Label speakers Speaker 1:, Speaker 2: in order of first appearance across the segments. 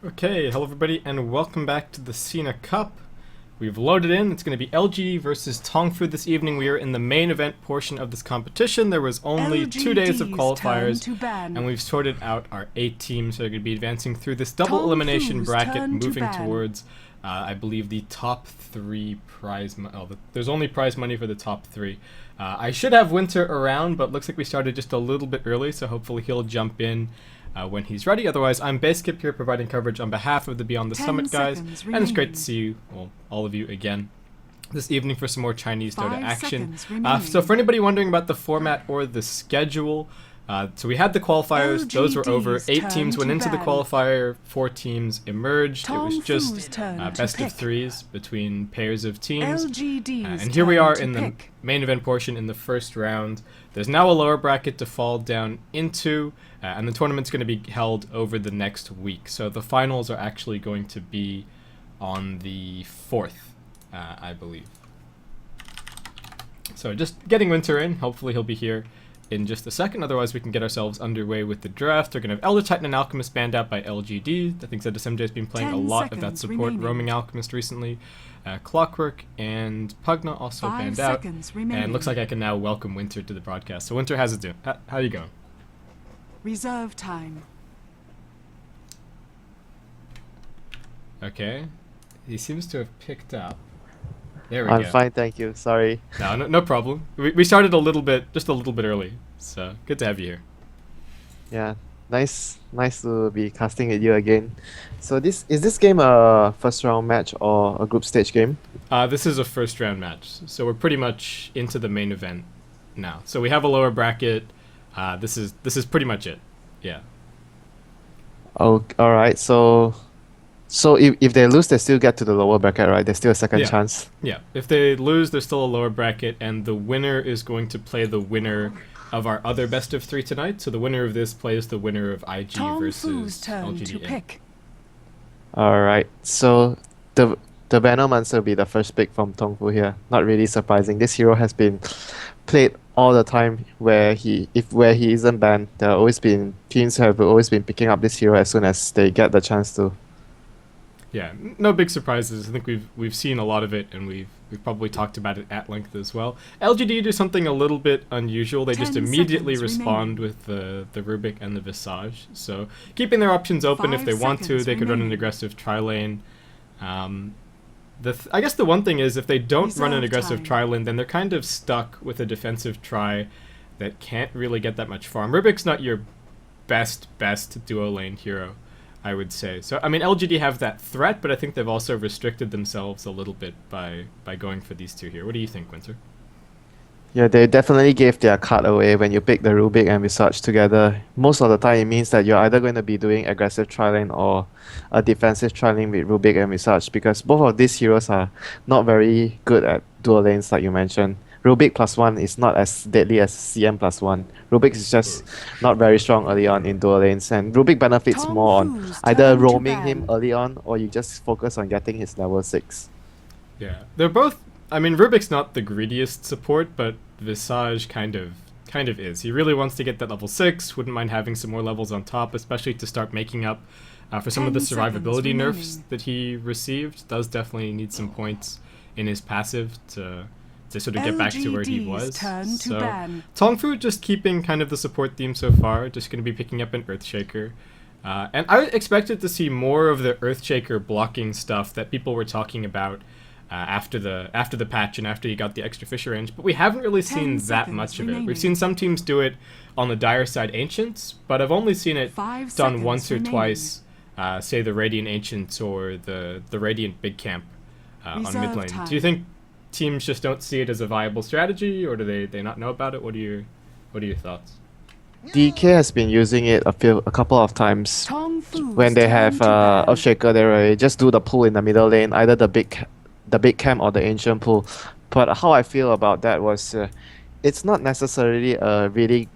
Speaker 1: Okay, hello everybody, and welcome back to the Sina Cup. We've loaded in. It's going to be LGD versus Tongfu this evening. We are in the main event portion of this competition. There was only 2 days of qualifiers, and we've sorted out our 8 teams that are going to be advancing through this double elimination bracket, moving towards, I believe, the top 3 prize money. Oh, there's only prize money for the top 3. I should have Winter around, but looks like we started just a little bit early, so hopefully he'll jump in when he's ready. Otherwise, I'm Baseskip here providing coverage on behalf of the Beyond the Summit guys, and it's great to see you, well, all of you again this evening for some more Chinese Dota action. So for anybody wondering about the format or the schedule, so we had the qualifiers, those were over. 8 teams went into the qualifier, 4 teams emerged. It was just best of 3s between pairs of teams. And here we are in the main event portion in the first round. There's now a lower bracket to fall down into, and the tournament's going to be held over the next week. So the finals are actually going to be on the 4th, I believe. So just getting Winter in. Hopefully he'll be here in just a second. Otherwise we can get ourselves underway with the draft. We're going to have Elder Titan and Alchemist banned out by LGD. I think ZSMJ's been playing a lot of that support, roaming Alchemist recently. Clockwork and Pugna also banned out. And looks like I can now welcome Winter to the broadcast. So Winter, how's it doing? How you going?
Speaker 2: Reserve time.
Speaker 1: Okay. He seems to have picked up. There we go.
Speaker 3: I'm fine, thank you. Sorry.
Speaker 1: No problem. We started just a little bit early, so good to have you here.
Speaker 3: Yeah, nice to be casting with you again. So is this game a first round match or a group stage game?
Speaker 1: This is a first round match, so we're pretty much into the main event now. So we have a lower bracket. This is pretty much it. Yeah.
Speaker 3: Oh, all right. So if they lose, they still get to the lower bracket, right? There's still a second chance.
Speaker 1: Yeah. If they lose, there's still a lower bracket, and the winner is going to play the winner of our other best of 3 tonight. So the winner of this plays the winner of IG versus LGD.
Speaker 3: All right. So the Venomancer will be the first pick from Tongfu here. Not really surprising. This hero has been played all the time where he isn't banned. Teams have always been picking up this hero as soon as they get the chance to.
Speaker 1: Yeah, no big surprises. I think we've seen a lot of it, and we've probably talked about it at length as well. LGD do something a little bit unusual. They just immediately respond with the Rubik and the Visage. So keeping their options open if they want to, they could run an aggressive tri-lane. I guess the one thing is if they don't run an aggressive tri-lane, then they're kind of stuck with a defensive tri that can't really get that much farm. Rubik's not your best duo lane hero, I would say. So, I mean, LGD have that threat, but I think they've also restricted themselves a little bit by going for these 2 here. What do you think, Winter?
Speaker 3: Yeah, they definitely gave their card away when you pick the Rubik and Visage together. Most of the time, it means that you're either going to be doing aggressive tri-lane or a defensive tri-lane with Rubik and Visage, because both of these heroes are not very good at dual lanes, like you mentioned. Rubik +1 is not as deadly as CM +1. Rubik is just not very strong early on in dual lanes, and Rubik benefits more on either roaming him early on or you just focus on getting his level 6.
Speaker 1: Yeah, they're both. I mean, Rubik's not the greediest support, but Visage kind of is. He really wants to get that level 6. Wouldn't mind having some more levels on top, especially to start making up for some of the survivability nerfs that he received. Does definitely need some points in his passive to sort of get back to where he was. So Tongfu just keeping kind of the support theme so far, just going to be picking up an Earthshaker. And I expected to see more of the Earthshaker blocking stuff that people were talking about after the patch and after he got the extra Fisher range, but we haven't really seen that much of it. We've seen some teams do it on the dire side Ancients, but I've only seen it done once or twice, say the Radiant Ancients or the Radiant Big Camp on mid lane. Do you think teams just don't see it as a viable strategy, or do they not know about it? What are your thoughts?
Speaker 3: DK has been using it a couple of times when they have Earthshaker. They just do the pull in the middle lane, either the big camp or the ancient pull. But how I feel about that was it's not necessarily a really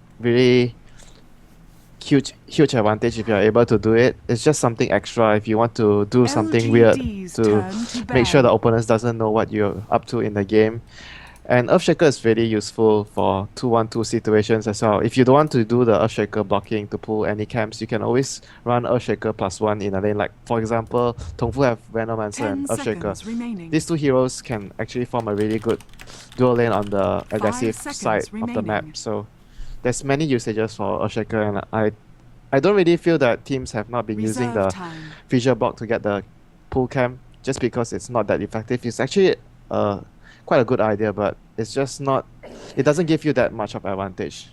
Speaker 3: huge advantage if you're able to do it. It's just something extra if you want to do something weird to make sure the opponent doesn't know what you're up to in the game. And Earthshaker is really useful for 2-1-2 situations as well. If you don't want to do the Earthshaker blocking to pull any camps, you can always run Earthshaker +1 in a lane. Like, for example, Tongfu have Venomancer and
Speaker 2: 10
Speaker 3: Earthshaker.
Speaker 2: seconds remaining.
Speaker 3: These two heroes can actually form a really good dual lane on the aggressive
Speaker 2: seconds
Speaker 3: side of the map.
Speaker 2: remaining.
Speaker 3: So there's many usages for Earthshaker, and I don't really feel that teams have not been using
Speaker 2: Reserve
Speaker 3: the
Speaker 2: time.
Speaker 3: visual block to get the pull camp just because it's not that effective. It's actually quite a good idea, but it's just not. It doesn't give you that much of advantage.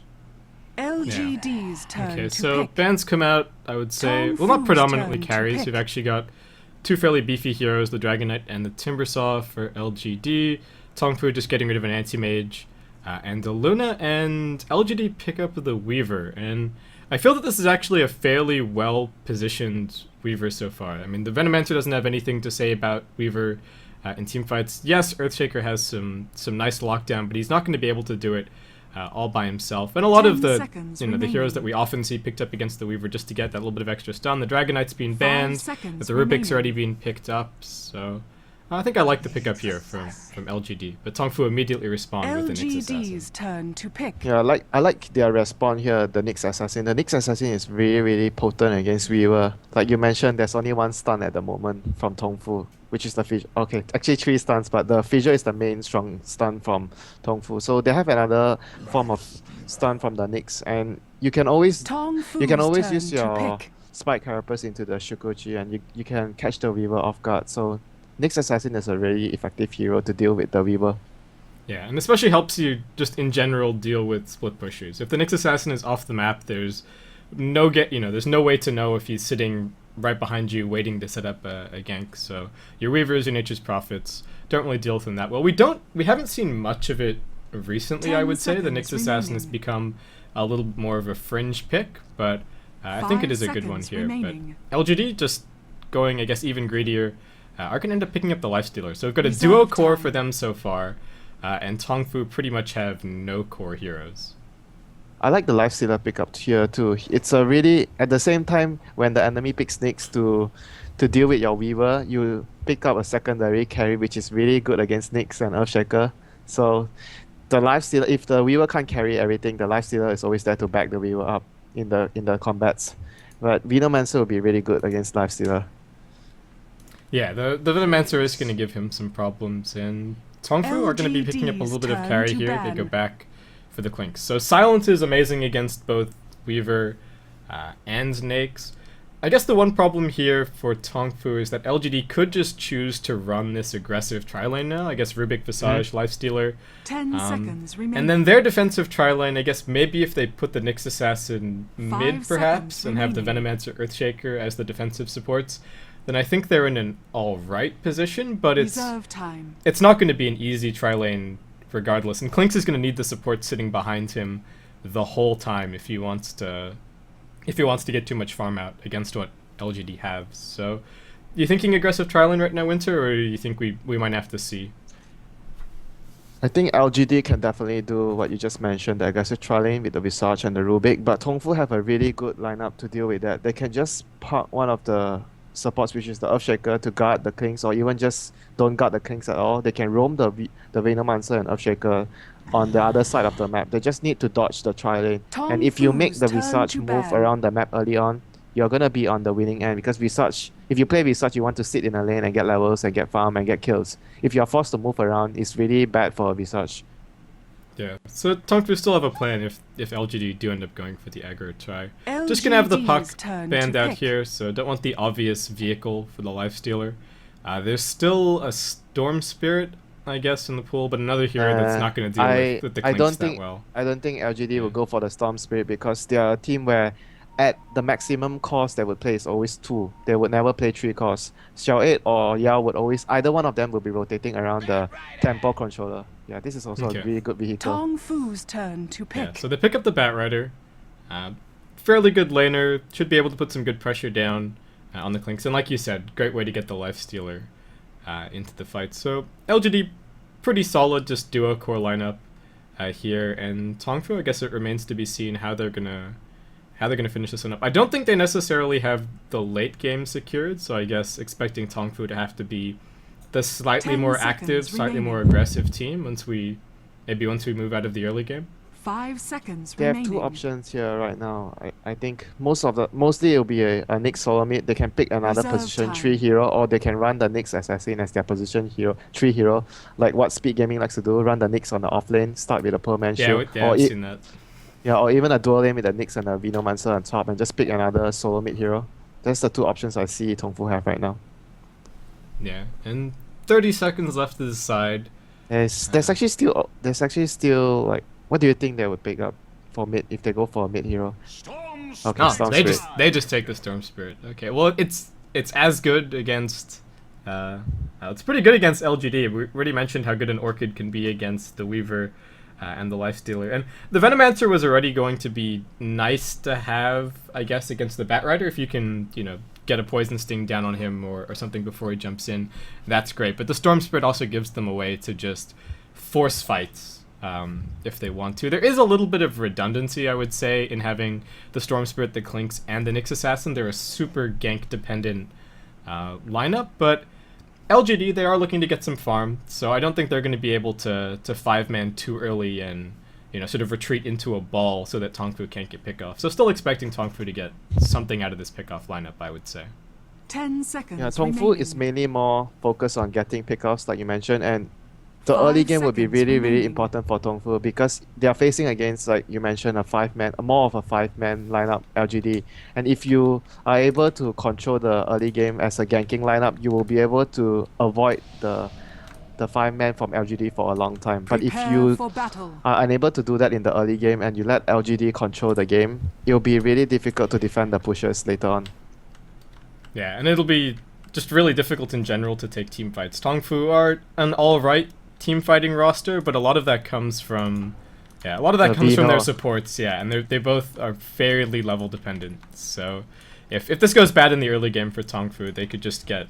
Speaker 2: LGD's turn
Speaker 1: Okay,
Speaker 2: to
Speaker 1: so
Speaker 2: pick.
Speaker 1: bans come out, I would say, well,
Speaker 2: Tongfu's
Speaker 1: not predominantly
Speaker 2: turn to
Speaker 1: carries.
Speaker 2: pick.
Speaker 1: We've actually got two fairly beefy heroes, the Dragon Knight and the Timbersaw for LGD. Tongfu just getting rid of an anti-mage, and the Luna, and LGD pick up the Weaver. And I feel that this is actually a fairly well-positioned Weaver so far. I mean, the Venomancer doesn't have anything to say about Weaver in team fights. Yes, Earthshaker has some nice lockdown, but he's not going to be able to do it all by himself. And a lot of
Speaker 2: 10
Speaker 1: the
Speaker 2: seconds
Speaker 1: the heroes that
Speaker 2: remaining.
Speaker 1: we often see picked up against the Weaver just to get that little bit of extra stun. The Dragon Knight's being
Speaker 2: 5
Speaker 1: banned,
Speaker 2: seconds
Speaker 1: but the Rubik's
Speaker 2: remaining.
Speaker 1: already being picked up, so I think I like the pickup here from LGD. But Tongfu immediately respond with the Nyx Assassin.
Speaker 2: LGD's turn to pick.
Speaker 3: Yeah, I like their respawn here, the Nyx Assassin. The Nyx Assassin is really, really potent against Weaver. Like you mentioned, there's only one stun at the moment from Tongfu, which is the Fissure. Okay, actually 3 stuns, but the Fissure is the main strong stun from Tongfu. So they have another form of stun from the Nyx, and you can always
Speaker 2: Tongfu's turn
Speaker 3: use
Speaker 2: to
Speaker 3: your
Speaker 2: pick.
Speaker 3: Spike Carapace into the Shukuchi, and you can catch the Weaver off guard. So Nyx Assassin is a really effective hero to deal with the Weaver.
Speaker 1: Yeah, and especially helps you just in general deal with split pushers. If the Nyx Assassin is off the map, there's there's no way to know if he's sitting right behind you waiting to set up a gank. So your Weavers, your Nature's Prophets don't really deal with him that well. We haven't seen much of it recently, I
Speaker 2: 10
Speaker 1: would say. The Nyx
Speaker 2: seconds
Speaker 1: Assassin has
Speaker 2: remaining.
Speaker 1: become a little more of a fringe pick, but I think it
Speaker 2: 5
Speaker 1: is a good one
Speaker 2: seconds
Speaker 1: here.
Speaker 2: remaining.
Speaker 1: But LGD just going, I guess, even greedier, are going to end up picking up the Lifestealer. So we've got a
Speaker 2: Reserve
Speaker 1: duo core
Speaker 2: time.
Speaker 1: for them so far, and Tongfu pretty much have no core heroes.
Speaker 3: I like the Lifestealer pickup here too. It's a really, at the same time when the enemy picks Nyx to deal with your Weaver, you pick up a secondary carry which is really good against Nyx and Earthshaker. So the Lifestealer, if the Weaver can't carry everything, the Lifestealer is always there to back the Weaver up in the combats. But Venomancer will be really good against Lifestealer.
Speaker 1: Yeah, the Venomancer is going to give him some problems, and Tongfu are going to be picking up a little bit of
Speaker 2: LGD's
Speaker 1: carry
Speaker 2: turn to
Speaker 1: here. They go
Speaker 2: ban.
Speaker 1: back for the Clinks. So Silence is amazing against both Weaver and Nyx. I guess the one problem here for Tongfu is that LGD could just choose to run this aggressive tri-lane now. I guess Rubik, Visage, Lifestealer.
Speaker 2: 10 seconds remaining.
Speaker 1: And then their defensive tri-lane, I guess maybe if they put the Nyx Assassin
Speaker 2: 5
Speaker 1: mid perhaps,
Speaker 2: seconds
Speaker 1: and have the
Speaker 2: remaining.
Speaker 1: Venomancer Earthshaker as the defensive supports, then I think they're in an alright position, but
Speaker 2: Reserve time.
Speaker 1: it's not going to be an easy tri-lane regardless. And Clinks is going to need the support sitting behind him the whole time if he wants to get too much farm out against what LGD have. So, you thinking aggressive tri-lane right now, Winter, or you think we might have to see?
Speaker 3: I think LGD can definitely do what you just mentioned, the aggressive tri-lane with the Visage and the Rubik, but Tongfu have a really good lineup to deal with that. They can just park one of the supports, which is the Earthshaker, to guard the Kings, or even just don't guard the Kings at all. They can roam the Venomancer and Earthshaker on the other side of the map. They just need to dodge the tri-lane. And if you make the
Speaker 2: Tongfu's turn
Speaker 3: Visage
Speaker 2: to
Speaker 3: move
Speaker 2: ban.
Speaker 3: around the map early on, you're gonna be on the winning end, because Visage, if you play Visage, you want to sit in a lane and get levels and get farm and get kills. If you're forced to move around, it's really bad for Visage.
Speaker 1: Yeah, so Tongfu still have a plan if LGD do end up going for the aggro try. Just gonna have the puck
Speaker 2: LGD's turn
Speaker 1: banned
Speaker 2: to
Speaker 1: out
Speaker 2: pick.
Speaker 1: here, so don't want the obvious vehicle for the Lifestealer. There's still a Storm Spirit, I guess, in the pool, but another hero that's not gonna deal with the
Speaker 3: I
Speaker 1: Clinks
Speaker 3: don't
Speaker 1: that
Speaker 3: think
Speaker 1: well.
Speaker 3: I don't think LGD
Speaker 1: Yeah.
Speaker 3: will go for the Storm Spirit, because they're a team where at the maximum cost they would play is always 2. They would never play 3 costs. Xiao 8 or Yao would always, either one of them will be rotating around the tempo controller. Yeah, this is also
Speaker 1: Okay.
Speaker 3: a really good vehicle.
Speaker 2: Tongfu's turn to
Speaker 1: Yeah,
Speaker 2: pick.
Speaker 1: so they pick up the Batrider. Fairly good laner, should be able to put some good pressure down on the Clinks, and like you said, great way to get the Lifestealer into the fight. So LGD, pretty solid, just duo core lineup here, and Tongfu, I guess it remains to be seen how they're gonna finish this one up. I don't think they necessarily have the late game secured, so I guess expecting Tongfu to have to be the slightly
Speaker 2: 10
Speaker 1: more
Speaker 2: seconds
Speaker 1: active, slightly more
Speaker 2: remaining.
Speaker 1: aggressive team once we Maybe once we move out of the early game?
Speaker 2: 5 seconds
Speaker 3: They have
Speaker 2: remaining.
Speaker 3: two options here right now. I think mostly it'll be a Nyx solo mid. They can pick another
Speaker 2: Reserve
Speaker 3: position
Speaker 2: time.
Speaker 3: 3 hero, or they can run the Nyx assassin as their position hero 3 hero, like what Speed Gaming likes to do. Run the Nyx on the off lane, start with a Pearl Man
Speaker 1: Yeah,
Speaker 3: shield,
Speaker 1: I've seen that.
Speaker 3: yeah, or even a dual lane with the Nyx and a Venomancer on top, and just pick another solo mid hero. That's the two options I see Tongfu have right now.
Speaker 1: Yeah, and 30 seconds left to decide.
Speaker 3: There's actually still like, what do you think they would pick up for mid if they go for a mid hero? Okay,
Speaker 1: Oh,
Speaker 3: Storm
Speaker 1: they
Speaker 3: Spirit.
Speaker 1: they just take the Storm Spirit. Okay, well it's as good against. It's pretty good against LGD. We already mentioned how good an Orchid can be against the Weaver and the Lifestealer, and the Venomancer was already going to be nice to have, I guess, against the Batrider if you can, get a Poison Sting down on him or something before he jumps in. That's great, but the Storm Spirit also gives them a way to just force fights if they want to. There is a little bit of redundancy, I would say, in having the Storm Spirit, the Clinks, and the Nyx Assassin. They're a super gank-dependent lineup, but LGD, they are looking to get some farm, so I don't think they're going to be able to 5-man too early and sort of retreat into a ball so that Tongfu can't get pick-off. So still expecting Tongfu to get something out of this pick-off lineup, I would say.
Speaker 2: 10 seconds
Speaker 3: Yeah, Tongfu
Speaker 2: remaining.
Speaker 3: is mainly more focused on getting pickoffs, like you mentioned, and the
Speaker 2: 5
Speaker 3: early game would be
Speaker 2: seconds
Speaker 3: really, really
Speaker 2: remaining.
Speaker 3: important for Tongfu because they are facing against, like you mentioned, more of a 5-man lineup LGD. And if you are able to control the early game as a ganking lineup, you will be able to avoid the 5-man from LGD for a long time. But if
Speaker 2: Prepare
Speaker 3: you
Speaker 2: for battle.
Speaker 3: are unable to do that in the early game and you let LGD control the game, it'll be really difficult to defend the pushers later on.
Speaker 1: Yeah, and it'll be just really difficult in general to take team fights. Tongfu are an alright team fighting roster, but a lot of that comes from their
Speaker 3: Vino.
Speaker 1: supports, and they both are fairly level dependent. So if this goes bad in the early game for Tongfu, they could just get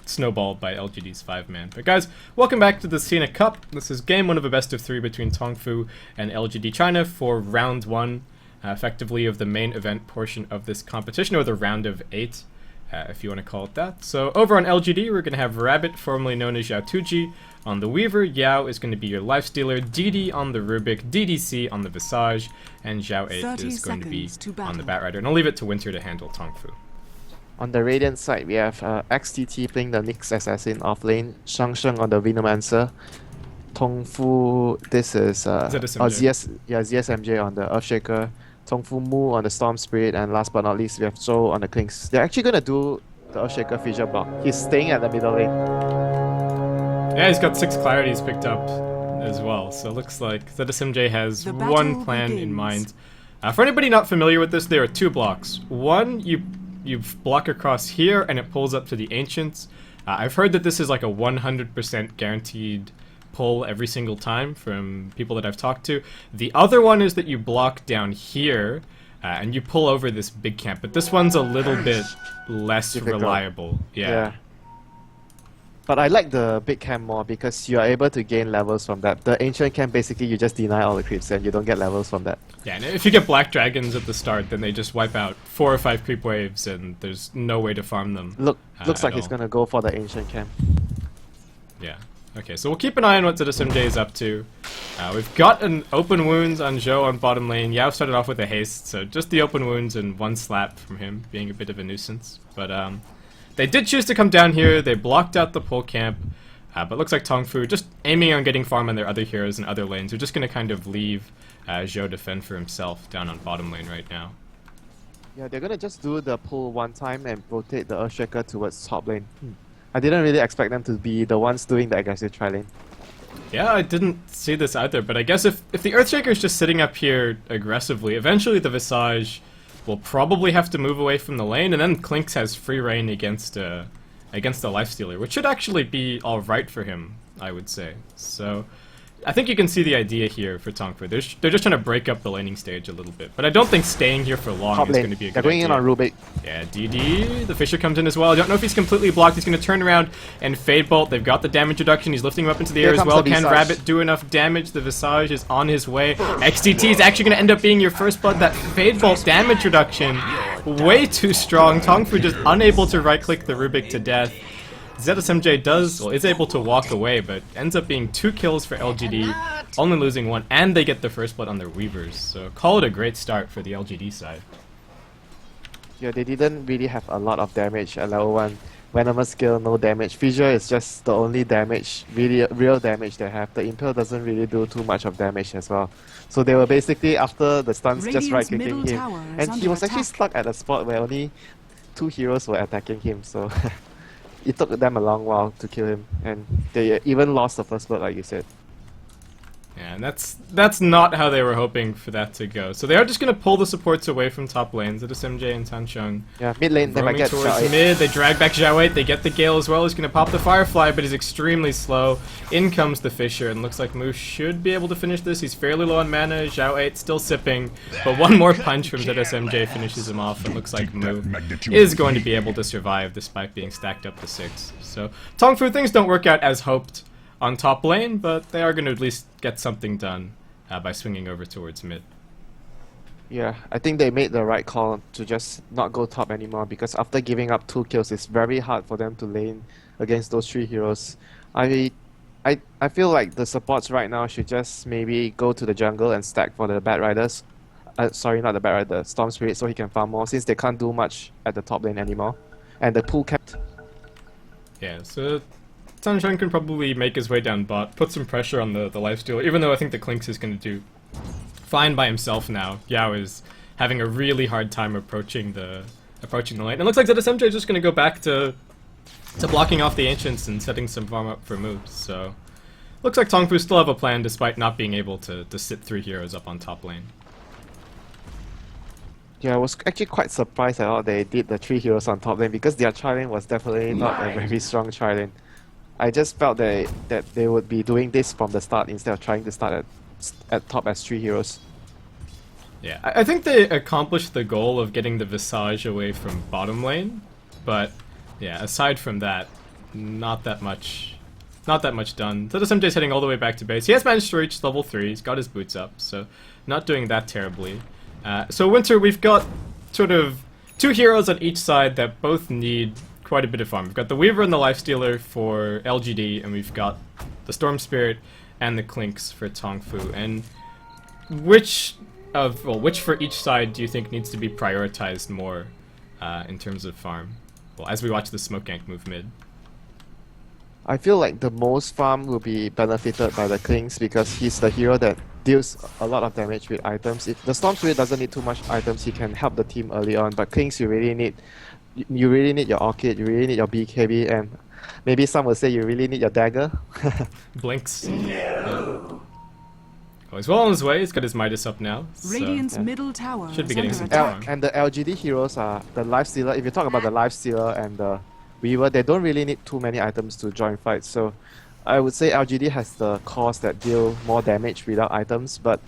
Speaker 1: snowballed by LGD's 5-man. But guys, welcome back to the Sina Cup. This is game 1 of a best of 3 between Tongfu and LGD China for round 1, effectively of the main event portion of this competition, or the round of 8. If you want to call it that. So over on LGD, we're going to have Rabbit, formerly known as Yao Tuji, on the Weaver. Yao is going to be your Lifestealer, DD on the Rubik, DDC on the Visage, and Zhao 8
Speaker 2: 30
Speaker 1: is going to be
Speaker 2: seconds to
Speaker 1: on the
Speaker 2: battle.
Speaker 1: Batrider. And I'll leave it to Winter to handle Tongfu.
Speaker 3: On the Radiant side, we have XTT playing the Nyx Assassin off lane, Shang on the Venomancer, Tongfu, this is
Speaker 1: ZSMJ.
Speaker 3: ZSMJ on the Earthshaker, Tongfu Mu on the Storm Spirit, and last but not least, we have Zhou on the Clinks. They're actually going to do the Earthshaker Fissure block. He's staying at the middle lane.
Speaker 1: Yeah, he's got 6 clarities picked up as well, so it looks like ZSMJ has
Speaker 2: The
Speaker 1: one
Speaker 2: battle
Speaker 1: plan in
Speaker 2: begins.
Speaker 1: mind. For anybody not familiar with this, there are 2 blocks. One, you block across here and it pulls up to the Ancients. I've heard that this is like a 100% guaranteed pull every single time from people that I've talked to. The other one is that you block down here and you pull over this big camp, but this one's a little bit less
Speaker 3: Difficult.
Speaker 1: reliable. Yeah.
Speaker 3: But I like the big camp more because you are able to gain levels from that. The ancient camp, basically you just deny all the creeps and you don't get levels from that.
Speaker 1: Yeah, and if you get black dragons at the start, then they just wipe out 4 or 5 creep waves and there's no way to farm them.
Speaker 3: Looks like
Speaker 1: at
Speaker 3: he's
Speaker 1: all.
Speaker 3: gonna go for the ancient camp.
Speaker 1: Yeah. Okay, so we'll keep an eye on what ZSMJ is up to. We've got an open wounds on Zhou on bottom lane. Yao started off with a haste, so just the open wounds and 1 slap from him, being a bit of a nuisance. But they did choose to come down here. They blocked out the pull camp, but looks like Tongfu just aiming on getting farm on their other heroes and other lanes. They're just going to kind of leave Zhou defend for himself down on bottom lane right now.
Speaker 3: Yeah, they're gonna just do the pull one time and rotate the Earthshaker towards top lane. I didn't really expect them to be the ones doing the aggressive tri lane.
Speaker 1: Yeah, I didn't see this either, but I guess if the Earthshaker is just sitting up here aggressively, eventually the Visage will probably have to move away from the lane, and then Clinks has free reign against the Lifestealer, which should actually be alright for him, I would say. So I think you can see the idea here for Tongfu. They're just trying to break up the laning stage a little bit, but I don't think staying here for long
Speaker 3: Top
Speaker 1: is
Speaker 3: lane.
Speaker 1: going to be a
Speaker 3: They're
Speaker 1: good
Speaker 3: going
Speaker 1: idea.
Speaker 3: in on Rubik.
Speaker 1: Yeah, DD, the Fissure comes in as well. I don't know if he's completely blocked. He's going to turn around and Fade Bolt. They've got the damage reduction. He's lifting him up into the
Speaker 3: Here
Speaker 1: air as
Speaker 3: comes
Speaker 1: well.
Speaker 3: the
Speaker 1: Can
Speaker 3: Visage.
Speaker 1: Rabbit do enough damage? The Visage is on his way. XTT is actually going to end up being your first blood. That Fade Bolt damage reduction, way too strong. Tongfu just unable to right-click the Rubik to death. ZSMJ is able to walk away, but ends up being 2 kills for LGD, only losing 1, and they get the first blood on their Weavers. So call it a great start for the LGD side.
Speaker 3: Yeah, they didn't really have a lot of damage at level 1. Venomous skill, no damage. Fissure is just the only damage, really real damage they have. The Impale doesn't really do too much of damage as well. So they were basically, after the stuns, just right-clicking him. And he was actually stuck at a spot where only 2 heroes were attacking him, so it took them a long while to kill him. And they even lost the first blood, like you said.
Speaker 1: Yeah, and that's not how they were hoping for that to go. So they are just going to pull the supports away from top lanes. It is MJ and Tancheng.
Speaker 3: Yeah, mid lane, they might get
Speaker 1: towards mid. They drag back Zhao 8. They get the Gale as well. He's going to pop the Firefly, but he's extremely slow. In comes the Fissure, and looks like Moose should be able to finish this. He's fairly low on mana. Zhao 8 still sipping, but one more punch from ZSMJ finishes him off. It looks like Moo is going to be able to survive despite being stacked up to 6. So Tongfu, things don't work out as hoped on top lane, but they are going to at least get something done by swinging over towards mid.
Speaker 3: Yeah, I think they made the right call to just not go top anymore, because after giving up 2 kills, it's very hard for them to lane against those 3 heroes. I feel like the supports right now should just maybe go to the jungle and stack for the Bat Riders. Sorry, not the Bat Rider, the Storm Spirit, so he can farm more, since they can't do much at the top lane anymore. And the pool kept...
Speaker 1: Yeah, so Tancheng can probably make his way down bot, put some pressure on the lifestealer, even though I think the Clinks is going to do fine by himself now. Yao is having a really hard time approaching the lane. And it looks like ZSMJ is just going to go back to blocking off the Ancients and setting some farm up for moves. So looks like Tongfu still have a plan despite not being able to sit 3 heroes up on top lane.
Speaker 3: Yeah, I was actually quite surprised at how they did the 3 heroes on top lane, because their tri-lane was definitely not a very strong tri-lane. I just felt that they would be doing this from the start instead of trying to start at top as 3 heroes.
Speaker 1: Yeah, I think they accomplished the goal of getting the Visage away from bottom lane, but yeah, aside from that, not that much done. ZSMJ's heading all the way back to base. He has managed to reach level 3, he's got his boots up, so not doing that terribly. So Winter, we've got sort of 2 heroes on each side that both need quite a bit of farm. We've got the Weaver and the Lifestealer for LGD, and we've got the Storm Spirit and the Clinks for Tongfu. And which for each side do you think needs to be prioritized more in terms of farm? Well, as we watch the Smoke Gank move mid.
Speaker 3: I feel like the most farm will be benefited by the Clinks, because he's the hero that deals a lot of damage with items. If the Storm Spirit doesn't need too much items, he can help the team early on, but Clinks you really need your Orchid, you really need your BKB, and maybe some will say you really need your dagger.
Speaker 1: Blinks. No. Oh, he's well on his way, he's got his Midas up now.
Speaker 2: Radiant's middle tower
Speaker 1: should be getting some
Speaker 2: attack.
Speaker 1: farm.
Speaker 3: And the LGD heroes are the Lifestealer. If you talk about the Lifestealer and the Weaver, they don't really need too many items to join fights, so I would say LGD has the cores that deal more damage without items, but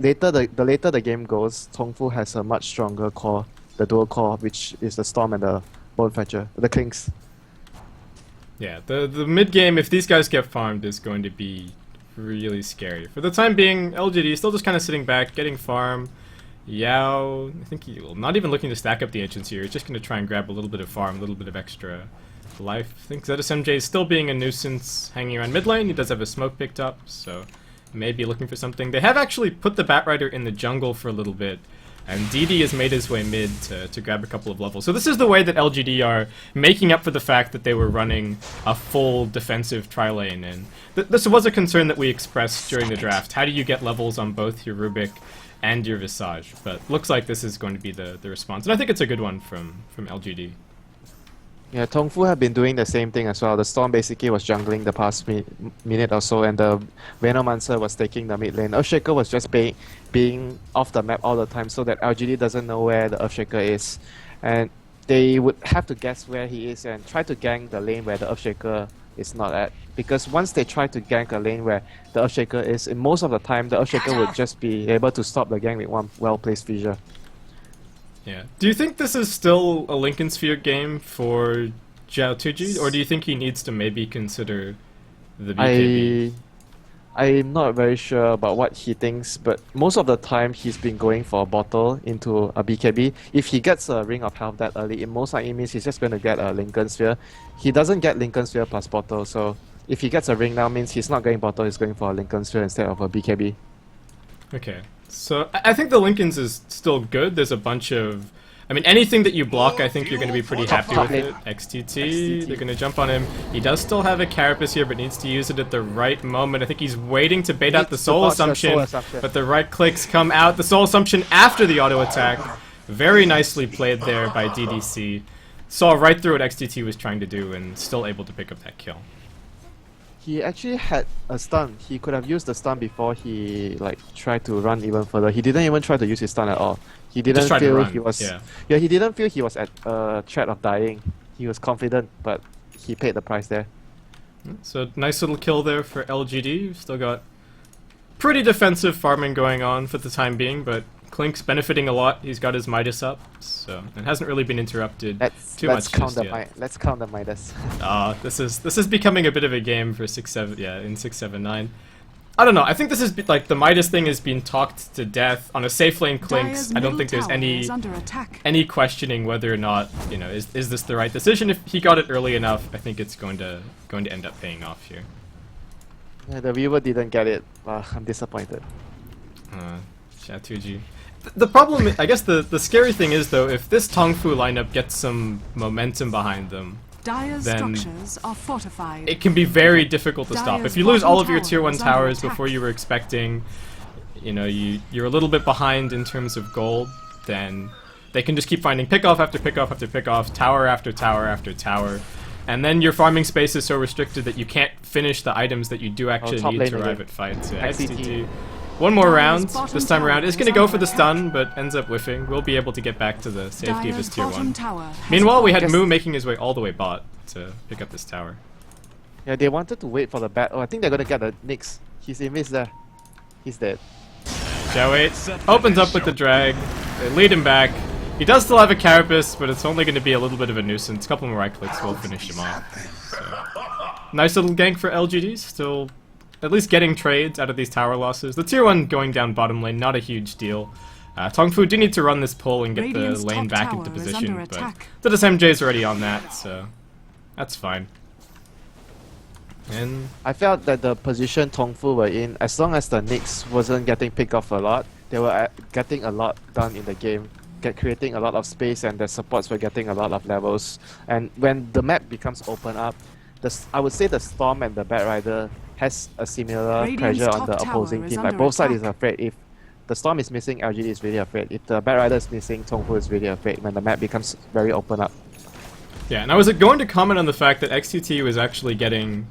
Speaker 3: later the later the game goes, Tongfu has a much stronger core, the dual core, which is the Storm and the Bonefetcher, the Clinks.
Speaker 1: Yeah, the mid game, if these guys get farmed, is going to be really scary. For the time being, LGD is still just kind of sitting back, getting farm. Yao, I think not even looking to stack up the Ancients here. He's just going to try and grab a little bit of farm, a little bit of extra life. I think ZSMJ is still being a nuisance hanging around mid lane. He does have a smoke picked up, so maybe looking for something. They have actually put the Bat Rider in the jungle for a little bit, and DD has made his way mid to grab a couple of levels. So this is the way that LGD are making up for the fact that they were running a full defensive tri-lane. And this was a concern that we expressed during the draft. How do you get levels on both your Rubik and your Visage? But looks like this is going to be the response. And I think it's a good one from LGD.
Speaker 3: Yeah, Tongfu have been doing the same thing as well. The Storm basically was jungling the past minute or so, and the Venomancer was taking the mid lane. Earthshaker was just being off the map all the time, so that LGD doesn't know where the Earthshaker is. And they would have to guess where he is and try to gank the lane where the Earthshaker is not at. Because once they try to gank a lane where the Earthshaker is, in most of the time the Earthshaker would just be able to stop the gank with one well-placed Fissure.
Speaker 1: Yeah. Do you think this is still a Lincoln Sphere game for Zhao Tuji, or do you think he needs to maybe consider the BKB?
Speaker 3: I'm not very sure about what he thinks, but most of the time he's been going for a bottle into a BKB. If he gets a Ring of Health that early, it most likely means he's just going to get a Lincoln Sphere. He doesn't get Lincoln Sphere plus bottle, so if he gets a ring now, means he's not going bottle, he's going for a Lincoln Sphere instead of a BKB.
Speaker 1: Okay, so I think the Lincolns is still good. There's a bunch of... I mean, anything that you block, I think you're going to be pretty happy with it. XTT, they're going to jump on him. He does still have a Carapace here, but needs to use it at the right moment. I think he's waiting to bait out the Soul Assumption, but the right clicks come out. The Soul Assumption after the auto attack. Very nicely played there by DDC. Saw right through what XTT was trying to do and still able to pick up that kill.
Speaker 3: He actually had a stun. He could have used the stun before he tried to run even further. He didn't even try to use his stun at all. He didn't feel he was he didn't feel he was at threat of dying. He was confident, but he paid the price there.
Speaker 1: So nice little kill there for LGD. Still got pretty defensive farming going on for the time being, but Clink's benefiting a lot. He's got his Midas up, so it hasn't really been interrupted too much just yet.
Speaker 3: Let's count the Midas.
Speaker 1: This is becoming a bit of a game for 6-7. Yeah, in 6-7-9. I don't know. I think this is like the Midas thing has been talked to death on a safe lane. Clink's. I don't think there's any questioning whether or not is this the right decision. If he got it early enough, I think it's going to end up paying off here.
Speaker 3: Yeah, the viewer didn't get it. I'm disappointed.
Speaker 1: Shatuji. The problem, I guess the scary thing is though, if this Tongfu lineup gets some momentum behind them, then it can be very difficult to stop. If you lose all of your tier 1 towers before you were expecting, you're a little bit behind in terms of gold, then they can just keep finding pick-off after pick-off after pick-off, tower after tower after tower, and then your farming space is so restricted that you can't finish the items that you do actually need to arrive at fights. Yeah, XTT. One more round, this time around, is going to go for the stun, but ends up whiffing. We'll be able to get back to the safety of his tier 1. Meanwhile, we had Moo making his way all the way bot to pick up this tower.
Speaker 3: Yeah, they wanted to wait for the bat. Oh, I think they're going to get the Nyx. He's in miss there. He's dead.
Speaker 1: J8 opens up with the drag. They lead him back. He does still have a Carapace, but it's only going to be a little bit of a nuisance. A couple more right clicks will finish him off. So, nice little gank for LGD, still at least getting trades out of these tower losses. The tier 1 going down bottom lane, not a huge deal. Tongfu do need to run this pull and get the lane back into position, but the SMJ's already on that, so that's fine. And
Speaker 3: I felt that the position Tongfu were in, as long as the Nyx wasn't getting picked off a lot, they were getting a lot done in the game, creating a lot of space, and the supports were getting a lot of levels. And when the map becomes open up, I would say the Storm and the Batrider has a similar pressure on the opposing team. Like both sides is afraid. If the Storm is missing, LGD is really afraid. If the Batrider is missing, Tongfu is really afraid when the map becomes very open up.
Speaker 1: Yeah, and I was going to comment on the fact that XTT was actually getting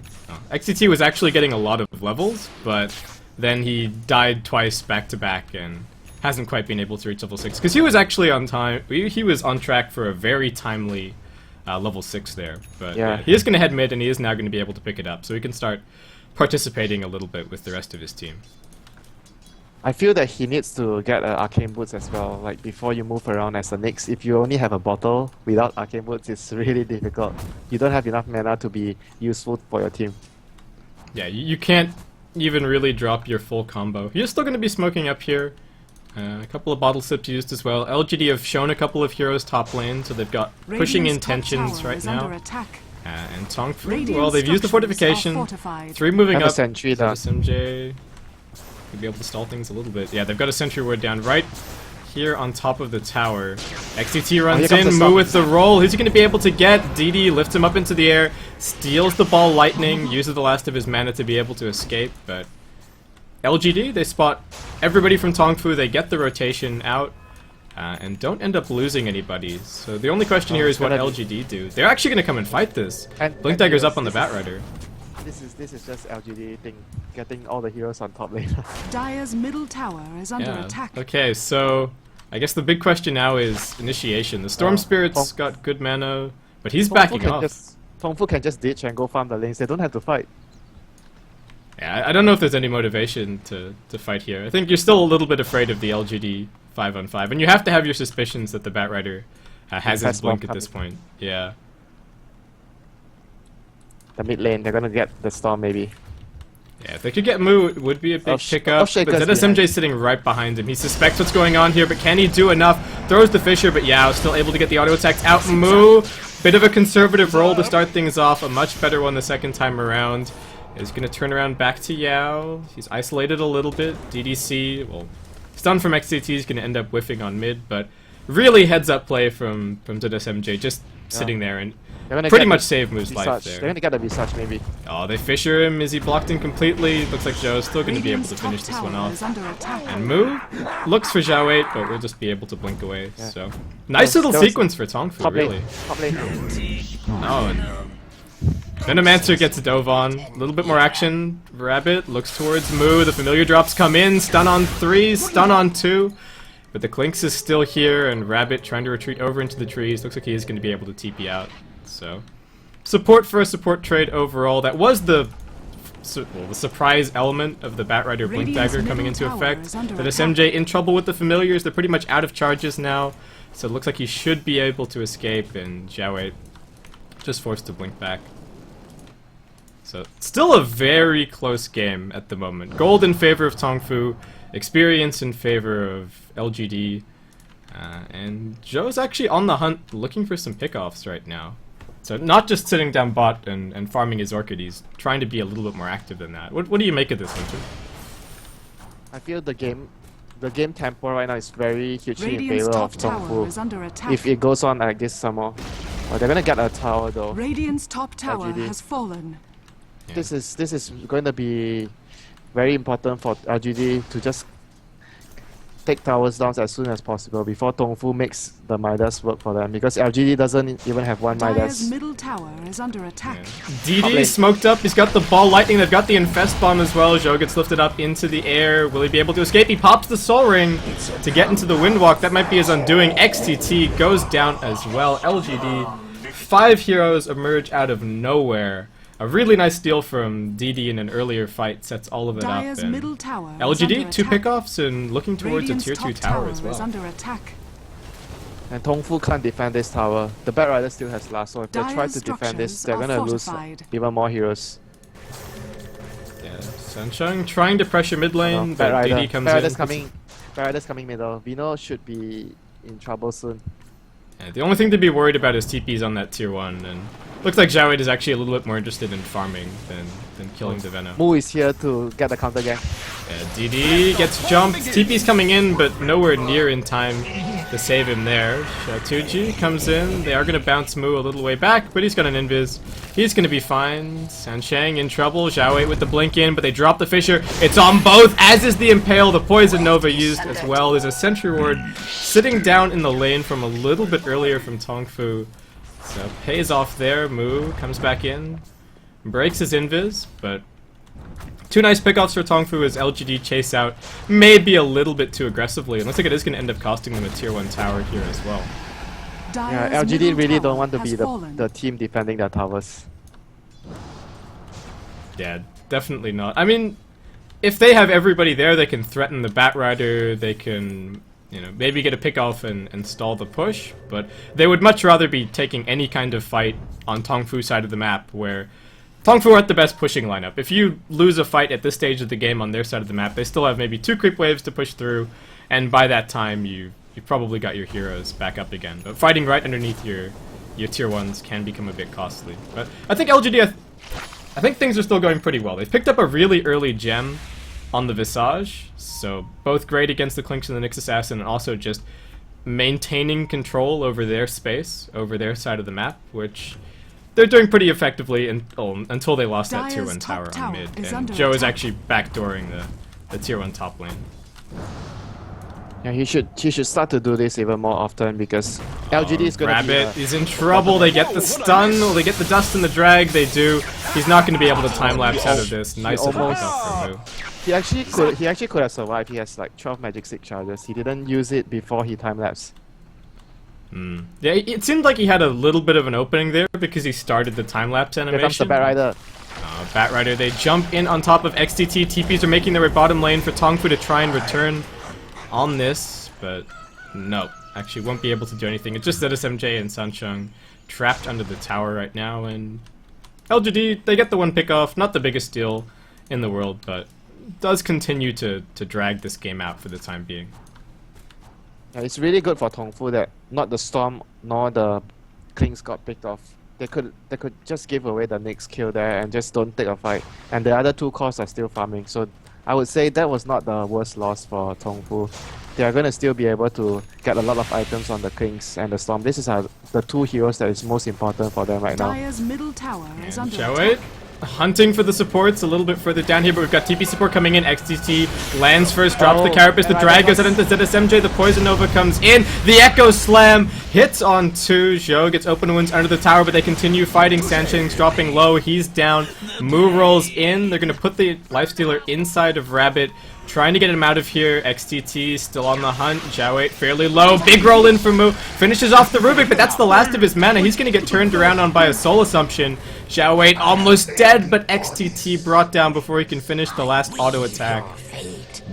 Speaker 1: a lot of levels, but then he died twice back to back and hasn't quite been able to reach level 6 because he was actually on time. He was on track for a very timely level 6 there, but
Speaker 3: yeah.
Speaker 1: He is going to head mid and he is now going to be able to pick it up, so he can start participating a little bit with the rest of his team.
Speaker 3: I feel that he needs to get Arcane Boots as well, like before you move around as a Nyx. If you only have a bottle without Arcane Boots, it's really difficult. You don't have enough mana to be useful for your team.
Speaker 1: Yeah, you can't even really drop your full combo. You're still going to be smoking up here. A couple of bottle sips used as well. LGD have shown a couple of heroes top lane, so they've got pushing intentions right now. And Tongfu, well, they've used the fortification. 3 moving up.
Speaker 3: Sentry down.
Speaker 1: SMJ could be able to stall things a little bit. Yeah, they've got a sentry ward down right here on top of the tower. XTT runs in, Moo with the roll. Who's he going to be able to get? DD lifts him up into the air, steals the ball lightning, uses the last of his mana to be able to escape, but LGD, they spot everybody from Tongfu, they get the rotation out, and don't end up losing anybody. So the only question here is what LGD do. They're actually going to come and fight this. Blink Dagger's up on the Batrider.
Speaker 3: This is just LGD thing, getting all the heroes on top lane.
Speaker 2: Dire's middle tower is under attack.
Speaker 1: Okay, so I guess the big question now is initiation. The Storm Spirit's got good mana, but he's backing off.
Speaker 3: Tongfu can just ditch and go farm the lanes. They don't have to fight.
Speaker 1: Yeah, I don't know if there's any motivation to fight here. I think you're still a little bit afraid of the LGD 5-on-5, and you have to have your suspicions that the Batrider has his blink at this point. Yeah.
Speaker 3: The mid lane, they're gonna get the Storm maybe.
Speaker 1: Yeah, if they could get Mu, it would be a big pickup. But ZSMJ sitting right behind him. He suspects what's going on here, but can he do enough? Throws the Fisher, but Yao still able to get the auto attacks out. Mu, bit of a conservative roll to start things off. A much better one the second time around. Is going to turn around back to Yao. He's isolated a little bit. DDC, well, stun from XCT is going to end up whiffing on mid, but really heads up play from ZSMJ, just sitting there and pretty much save Mu's life there.
Speaker 3: They're going to get a Visage maybe.
Speaker 1: Oh, they Fisher him. Is he blocked in completely? Looks like Zhou's still going to be able to finish this one off. And Mu looks for Zhao 8, but we'll just be able to blink away.
Speaker 3: Yeah.
Speaker 1: So nice little sequence for Tongfu, really.
Speaker 3: Top lane.
Speaker 1: Oh, and Venomancer gets dove on. A little bit more action. Rabbit looks towards Mu. The familiar drops come in. Stun on 3, stun on 2. But the Clinks is still here, and Rabbit trying to retreat over into the trees. Looks like he is going to be able to TP out. So, support for a support trade overall. That was the surprise element of the Batrider Blink Dagger coming into effect. But SMJ in trouble with the familiars. They're pretty much out of charges now. So it looks like he should be able to escape, and Zhao 8 just forced to blink back. So, still a very close game at the moment. Gold in favor of Tongfu, experience in favor of LGD, and Zhou's actually on the hunt looking for some pickoffs right now. So not just sitting down bot and farming his Orchid, he's trying to be a little bit more active than that. What do you make of this, Winter?
Speaker 3: I feel the game tempo right now is very hugely in favor of Tongfu. If it goes on like this summer, they're gonna get a tower though.
Speaker 2: Radiant's top tower has fallen.
Speaker 3: Yeah. This is going to be very important for LGD to just take towers down as soon as possible before Tongfu makes the Midas work for them, because LGD doesn't even have one Midas.
Speaker 2: Middle tower is under attack.
Speaker 1: Yeah. DD smoked up, he's got the ball lightning, they've got the Infest Bomb as well. Zhou gets lifted up into the air. Will he be able to escape? He pops the Soul Ring to get into the Windwalk. That might be his undoing. XTT goes down as well. LGD, 5 heroes emerge out of nowhere. A really nice steal from DD in an earlier fight sets all of it up. And
Speaker 2: middle tower
Speaker 1: LGD, 2 pickoffs and looking towards a tier 2 tower as well.
Speaker 2: Under attack.
Speaker 3: And Tongfu can't defend this tower. The Batrider still has last, so if they try to defend this, they're gonna lose even more heroes.
Speaker 1: Yeah, Sansheng trying to pressure mid lane, but DD comes in.
Speaker 3: Batrider's coming middle. Vino should be in trouble soon.
Speaker 1: Yeah, the only thing to be worried about is TPs on that tier 1, and looks like Zhao 8 is actually a little bit more interested in farming than killing the Venom.
Speaker 3: Mu is here to get the counter gang.
Speaker 1: Yeah, DD gets jumped, TP's coming in, but nowhere near in time to save him there. Xiaotuji comes in, they are going to bounce Mu a little way back, but he's got an invis. He's going to be fine. Sansheng in trouble, Zhao 8 with the blink in, but they drop the Fisher. It's on both, as is the Impale, the Poison Nova used as well. There's a Sentry Ward sitting down in the lane from a little bit earlier from Tongfu. So pays off there. Mu comes back in, breaks his invis, but 2 nice pickoffs for Tongfu as LGD chase out maybe a little bit too aggressively. It looks like it is going to end up costing them a tier 1 tower here as well.
Speaker 3: Yeah, LGD really don't want to be the team defending their towers.
Speaker 1: Yeah, definitely not. I mean, if they have everybody there, they can threaten the Batrider, they can, you know, maybe get a pick off and stall the push, but they would much rather be taking any kind of fight on Tongfu's side of the map, where Tongfu aren't the best pushing lineup. If you lose a fight at this stage of the game on their side of the map, they still have maybe 2 creep waves to push through, and by that time you've probably got your heroes back up again. But fighting right underneath your tier 1s can become a bit costly. But I think LGD, I think things are still going pretty well. They've picked up a really early gem on the Visage, so both great against the Clinks and the Nyx Assassin, and also just maintaining control over their space, over their side of the map, which they're doing pretty effectively until they lost that tier 1 tower on mid, and Zhou is actually backdooring the tier 1 top lane.
Speaker 3: Yeah, he should start to do this even more often, because LGD is going to be...
Speaker 1: Rabbit is in trouble. They get the stun, they get the dust and the drag. They do. He's not going to be able to time lapse out of this. Nice little pickup from Mu.
Speaker 3: He actually could have survived. He has like 12 magic stick charges. He didn't use it before he time lapsed.
Speaker 1: Yeah, it seemed like he had a little bit of an opening there because he started the time lapse animation.
Speaker 3: Here comes the Batrider.
Speaker 1: Batrider, they jump in on top of XTT. TPs are making their way bottom lane for Tongfu to try and return on this, but no, actually won't be able to do anything. It's just that SMJ and Sansheng trapped under the tower right now, and LGD, they get the 1 pick off, not the biggest deal. in the world, but does continue to drag this game out for the time being.
Speaker 3: Yeah, it's really good for Tongfu that not the Storm nor the Klings got picked off. They could just give away the next kill there and just don't take a fight. And the other two cores are still farming. So I would say that was not the worst loss for Tongfu. They are going to still be able to get a lot of items on the Klings and the Storm. This is the two heroes that is most important for them right now.
Speaker 2: Dire's middle tower is under
Speaker 1: Shall
Speaker 2: attack.
Speaker 1: hunting for the supports a little bit further down here, but we've got TP support coming in. XTT lands first, drops the Carapace, the drag goes out into ZSMJ, the Poison Nova comes in, the Echo Slam hits on two. Zhou gets open wounds under the tower, but they continue fighting. Sansheng's dropping low, he's down. Mu rolls in, they're gonna put the Lifestealer inside of Rabbit, trying to get him out of here. XTT still on the hunt. Xiao fairly low. Big roll in for Mu. Finishes off the Rubik, but that's the last of his mana. He's going to get turned around on by a Soul Assumption. Xiao almost dead, but XTT brought down before he can finish the last auto attack.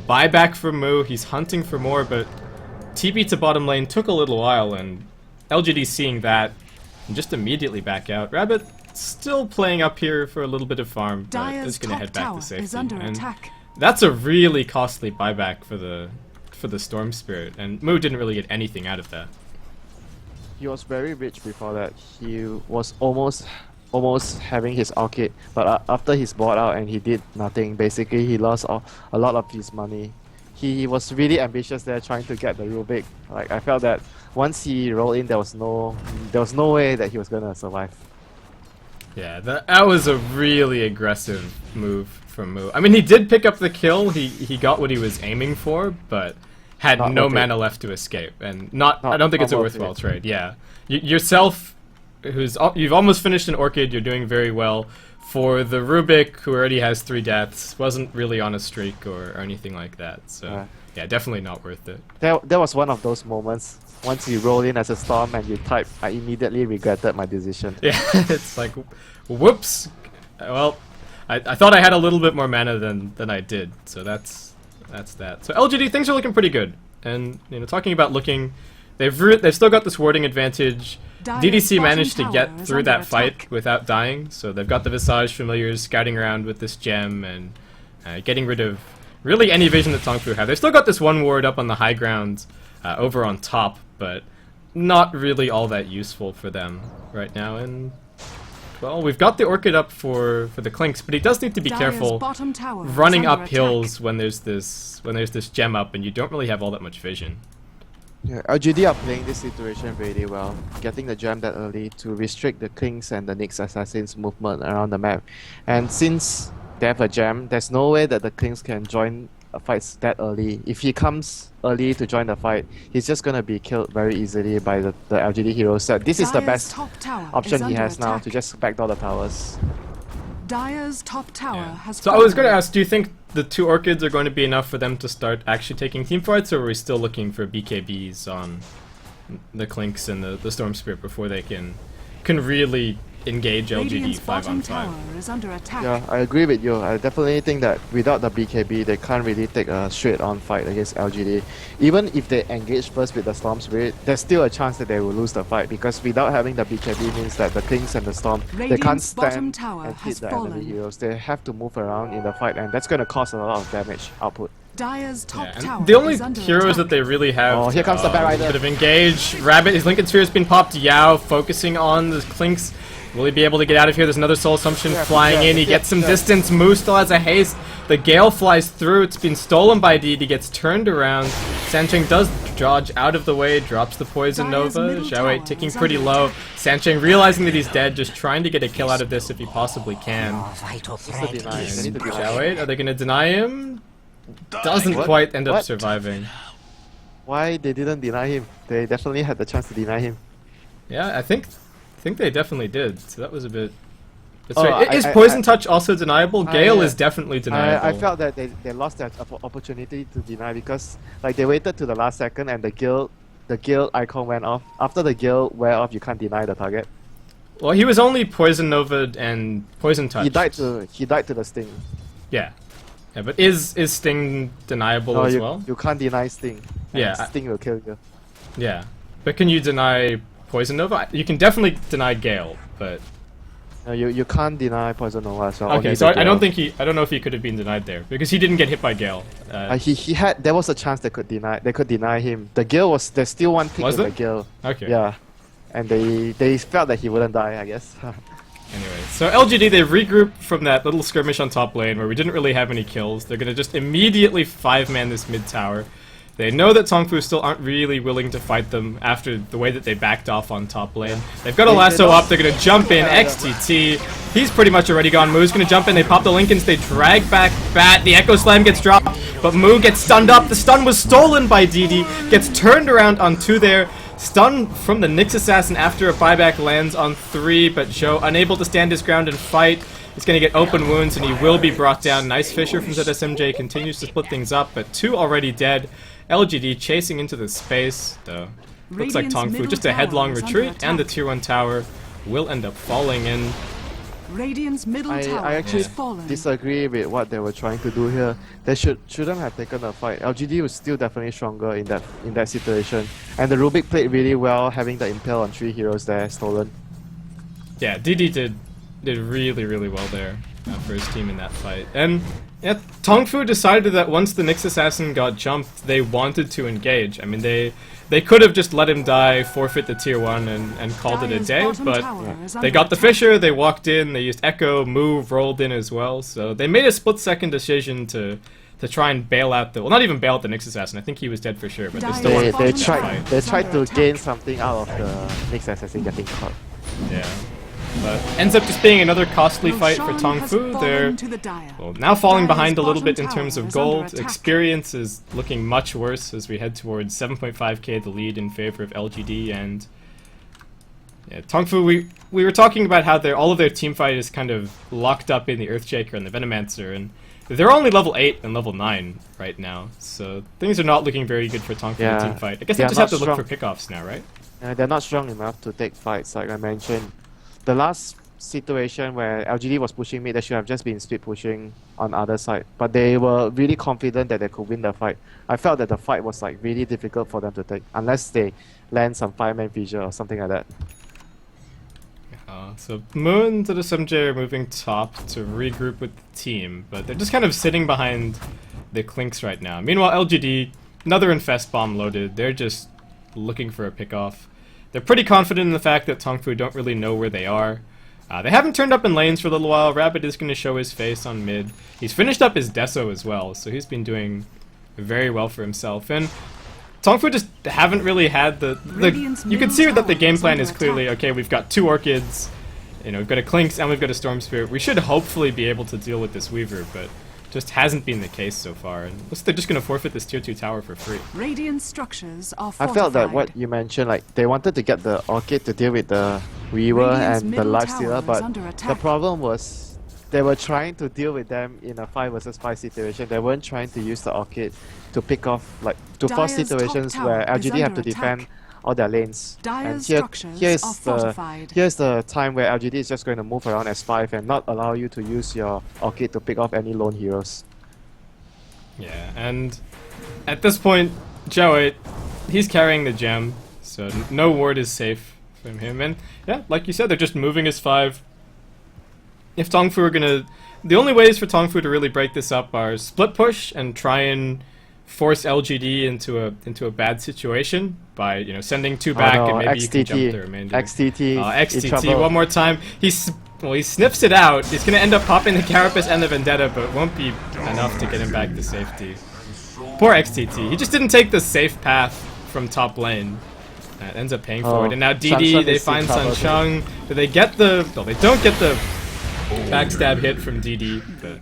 Speaker 1: Buyback for Mu. He's hunting for more, but TP to bottom lane took a little while, and LGD seeing that and just immediately back out. Rabbit still playing up here for a little bit of farm, but is going to head back to safety.
Speaker 2: Is under attack.
Speaker 1: That's a really costly buyback for the Storm Spirit, and Mu didn't really get anything out of that.
Speaker 3: He was very rich before that. He was almost having his orchid, but after he's bought out and he did nothing, basically he lost a lot of his money. He was really ambitious there, trying to get the Rubik. Like, I felt that once he rolled in, there was no way that he was gonna survive.
Speaker 1: Yeah, that was a really aggressive move from Mu. I mean, he did pick up the kill. He got what he was aiming for, but had no mana left to escape, and I don't think it's a worthwhile trade. Yeah, yourself, you've almost finished an Orchid. You're doing very well. For the Rubik, who already has 3 deaths, wasn't really on a streak or anything like that. So yeah, definitely not worth it.
Speaker 3: That was one of those moments. Once you roll in as a Storm and you type, I immediately regretted my decision.
Speaker 1: Yeah, it's like, whoops. Well, I thought I had a little bit more mana than I did, so that's that. So LGD, things are looking pretty good, and talking about looking, they've still got this warding advantage. DDC managed to get through that fight without dying, so they've got the Visage Familiars scouting around with this gem and getting rid of really any vision that Tongfu have. They've still got this one ward up on the high ground over on top, but not really all that useful for them right now. And well, we've got the Orchid up for the Clinks, but he does need to be careful running up hills when there's this gem up and you don't really have all that much vision.
Speaker 3: Yeah, LGD are playing this situation really well, getting the gem that early to restrict the Klings and the Nyx Assassins' movement around the map. And since they have a gem, there's no way that the Klings can join fights that early. If he comes early to join the fight, he's just gonna be killed very easily by the LGD heroes. So this is the best option he has now, to just backdoor the towers.
Speaker 2: Dire's top tower has
Speaker 1: So I was gonna ask, do you think the 2 Orchids are going to be enough for them to start actually taking team fights, or are we still looking for BKBs on the Clinks and the Storm Spirit before they can really engage LGD 5-on-5?
Speaker 2: Is under attack.
Speaker 3: Yeah, I agree with you. I definitely think that without the BKB, they can't really take a straight-on fight against LGD. Even if they engage first with the Storm Spirit, there's still a chance that they will lose the fight, because without having the BKB means that the Klings and the Storm, they can't stand and hit the enemy heroes. They have to move around in the fight, and that's going to cause a lot of damage output.
Speaker 2: Dire's top tower
Speaker 1: the only
Speaker 2: is under
Speaker 1: heroes
Speaker 2: attack.
Speaker 1: that they really have
Speaker 3: Oh, here comes the Bat Rider.
Speaker 1: could have engaged. Rabbit, his Lincoln Sphere has been popped. Yao focusing on the Clinks. Will he be able to get out of here? There's anher Soul Assumption flying in. He gets some distance. Mu still has a haste. The Gale flies through. It's been stolen by Deed. He gets turned around. Sancheng does dodge out of the way, drops the Poison Nova. Xiao ticking pretty low. Sancheng realizing that he's dead, just trying to get a kill out of this if he possibly can. Xiao, are they going to deny him? Doesn't quite end up surviving.
Speaker 3: Why they didn't deny him? They definitely had the chance to deny him.
Speaker 1: Yeah, I think they definitely did. So that was a bit. Is Poison Touch also deniable? Gale is definitely deniable.
Speaker 3: I felt that they lost that opportunity to deny, because like they waited to the last second and the guild icon went off. After the guild went off, you can't deny the target.
Speaker 1: Well, he was only Poison Nova and Poison Touch.
Speaker 3: He died to the Sting.
Speaker 1: Yeah, but is Sting deniable as well?
Speaker 3: You can't deny Sting.
Speaker 1: Yeah,
Speaker 3: Sting will kill you.
Speaker 1: Yeah, but can you deny Poison Nova? You can definitely deny Gale, but
Speaker 3: No, you can't deny Poison Nova as well.
Speaker 1: Okay,
Speaker 3: only
Speaker 1: so
Speaker 3: the
Speaker 1: I don't
Speaker 3: Gale.
Speaker 1: think I don't know if he could have been denied there because he didn't get hit by Gale.
Speaker 3: He had there was a chance they could deny him. The Gale was there's still one tick
Speaker 1: Was
Speaker 3: with
Speaker 1: there?
Speaker 3: the Gale.
Speaker 1: Okay.
Speaker 3: Yeah, and they felt that he wouldn't die, I guess.
Speaker 1: Anyway, so LGD, they regrouped from that little skirmish on top lane where we didn't really have any kills. They're gonna just immediately 5-man this mid tower. They know that Tongfu still aren't really willing to fight them after the way that they backed off on top lane. They've got a lasso up, they're gonna jump in, XTT. He's pretty much already gone. Moo's gonna jump in, they pop the Lincolns, they drag back Bat, the Echo Slam gets dropped, but Moo gets stunned up. The stun was stolen by DD, gets turned around onto there. Stun from the Nyx Assassin after a buyback lands on 3, but Joe unable to stand his ground and fight. He's going to get open wounds and he will be brought down. Nice Fisher from ZSMJ continues to split things up, but 2 already dead. LGD chasing into the space, though. Looks like Tongfu just a headlong retreat, and the tier 1 tower will end up falling in.
Speaker 2: Radiant's middle tower
Speaker 3: I actually
Speaker 2: has fallen.
Speaker 3: disagree with what they were trying to do here. They shouldn't have taken a fight. LGD was still definitely stronger in that situation, and the Rubik played really well, having the impale on 3 heroes there stolen.
Speaker 1: Yeah, DD did really well there for his team in that fight. And yeah, Tongfu decided that once the Nyx Assassin got jumped, they wanted to engage. I mean, they could have just let him die, forfeit the tier 1, and called it a day, but they got the Fisher, they walked in, they used Echo, move, rolled in as well, so they made a split-second decision to try and bail out the... Well, not even bail out the Nyx Assassin, I think he was dead for sure, but they still wanted to fight.
Speaker 3: They tried to gain something out of the Nyx Assassin getting caught.
Speaker 1: Yeah. But ends up just being another costly fight for Tongfu. They're now falling behind a little bit in terms of gold. Experience is looking much worse as we head towards 7.5k the lead in favor of LGD. And yeah, Tongfu, we were talking about how all of their team fight is kind of locked up in the Earthshaker and the Venomancer, and they're only level 8 and level 9 right now, so things are not looking very good for Tongfu in the team fight. I guess they just have to look for pickoffs now, right?
Speaker 3: They're not strong enough to take fights, like I mentioned. The last situation where LGD was pushing mid, they should have just been split pushing on other side. But they were really confident that they could win the fight. I felt that the fight was like really difficult for them to take, unless they land some 5-man fissure or something like that.
Speaker 1: So Moon to the SMJ are moving top to regroup with the team, but they're just kind of sitting behind the Clinks right now. Meanwhile, LGD, another Infest bomb loaded, they're just looking for a pickoff. They're pretty confident in the fact that Tongfu don't really know where they are. They haven't turned up in lanes for a little while. Rabbit is going to show his face on mid. He's finished up his Deso as well, so he's been doing very well for himself. And Tongfu just haven't really had the you can see that the game plan is clearly, okay, we've got 2 Orchids, you know, we've got a Clinks and we've got a Storm Spirit. We should hopefully be able to deal with this Weaver, but just hasn't been the case so far. And looks like they're just going to forfeit this tier 2 tower for free.
Speaker 2: Radiant structures are
Speaker 3: I felt that what you mentioned, like they wanted to get the Orchid to deal with the Weaver and the Lifestealer, but the problem was they were trying to deal with them in a 5 versus 5 situation. They weren't trying to use the Orchid to pick off, like, to force situations where LGD have to defend all their lanes. And here's the time where LGD is just going to move around as 5 and not allow you to use your Orchid to pick off any lone heroes.
Speaker 1: Yeah, and at this point, Joe, he's carrying the gem, so no ward is safe from him. And yeah, like you said, they're just moving as 5. If Tongfu are gonna... The only ways for Tongfu to really break this up are split push and try and force LGD into a bad situation by, you know, sending 2 back and maybe
Speaker 3: XTT,
Speaker 1: you can jump the remainder.
Speaker 3: XTT,
Speaker 1: one more time. He sniffs it out. He's gonna end up popping the Carapace and the Vendetta, but won't be enough to get him back to safety. Poor XTT. He just didn't take the safe path from top lane. That ends up paying for it. And now DD, they find Sancheng. Do they get the... No, they don't get the backstab hit from DD, but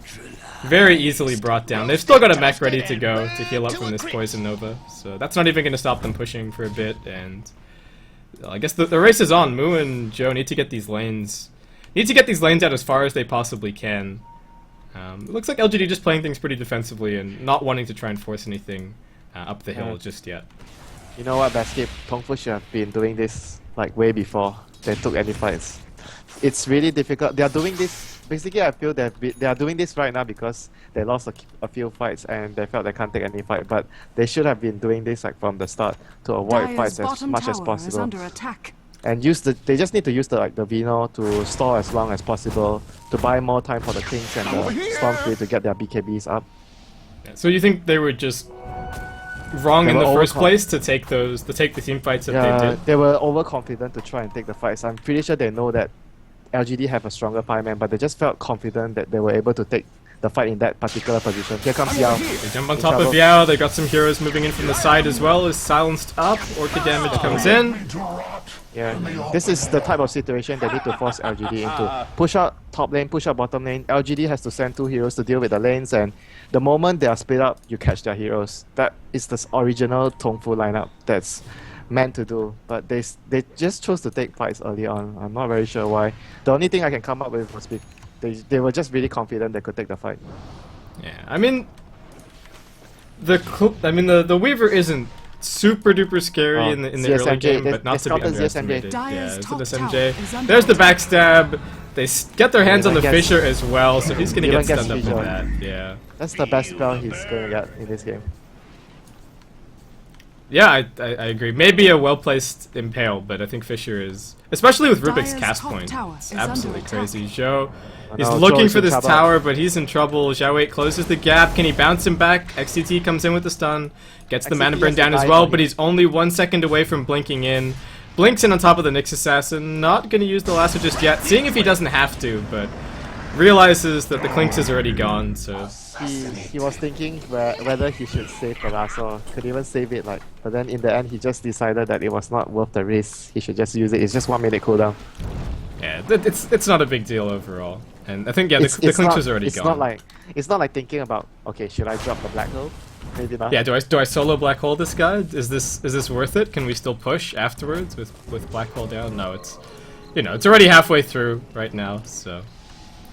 Speaker 1: very easily brought down. They've still got a mech ready to go to heal up from this Poison Nova, so that's not even going to stop them pushing for a bit. And I guess the race is on. Moo and Joe need to get these lanes out as far as they possibly can. It looks like LGD just playing things pretty defensively and not wanting to try and force anything up the hill just yet.
Speaker 3: You know what, Basket? Tongfu should have been doing this like way before they took any fights. It's really difficult. They are doing this. Basically, I feel that they are doing this right now because they lost a few fights and they felt they can't take any fight. But they should have been doing this like from the start to avoid fights as much as possible. and they just need to use the Vino to stall as long as possible to buy more time for the Kings and the Storm Spirit to get their BKBs up.
Speaker 1: So you think they were just wrong
Speaker 3: They
Speaker 1: in the
Speaker 3: were
Speaker 1: first place to take the team fights that they did?
Speaker 3: They were overconfident to try and take the fights. I'm pretty sure they know that LGD have a stronger fireman, but they just felt confident that they were able to take the fight in that particular position. Here comes Yao.
Speaker 1: They jump on top of Yao. They got some heroes moving in from the side as well. Is silenced up. Orchid damage comes in.
Speaker 3: Yeah, this is the type of situation they need to force LGD into. Push out top lane, push out bottom lane. LGD has to send 2 heroes to deal with the lanes, and the moment they are split up, you catch their heroes. That is the original Tongfu lineup that's meant to do, but they just chose to take fights early on. I'm not very sure why. The only thing I can come up with was they were just really confident they could take the fight.
Speaker 1: Yeah, I mean, the Weaver isn't super duper scary in the early game, but not to be underestimated. Yeah, it's an SMJ. There's the backstab. They get their hands on the Fissure as well, so he's gonna get stunned up with that. Yeah,
Speaker 3: that's the best spell he's gonna get in this game.
Speaker 1: Yeah, I agree. Maybe a well-placed Impale, but I think Fissure is... Especially with Rubik's cast point. It's absolutely crazy. Zhou, he's looking for this tower, but he's in trouble. Zhao 8 closes the gap. Can he bounce him back? XCT comes in with the stun. Gets the mana burn down as well, but he's only 1 second away from blinking in. Blinks in on top of the Nyx Assassin. Not going to use the lasso just yet. Seeing if he doesn't have to, but... realizes that the Clinks is already gone, so...
Speaker 3: He was thinking whether he should save the lasso, could even save it, but then in the end he just decided that it was not worth the risk. He should just use it. It's just 1 minute cooldown.
Speaker 1: Yeah, it's not a big deal overall, and I think the Clinks was already gone.
Speaker 3: It's not like thinking about, okay, should I drop the black hole? Maybe not.
Speaker 1: Yeah, do I solo black hole this guy? Is this worth it? Can we still push afterwards with black hole down? No, it's it's already halfway through right now, so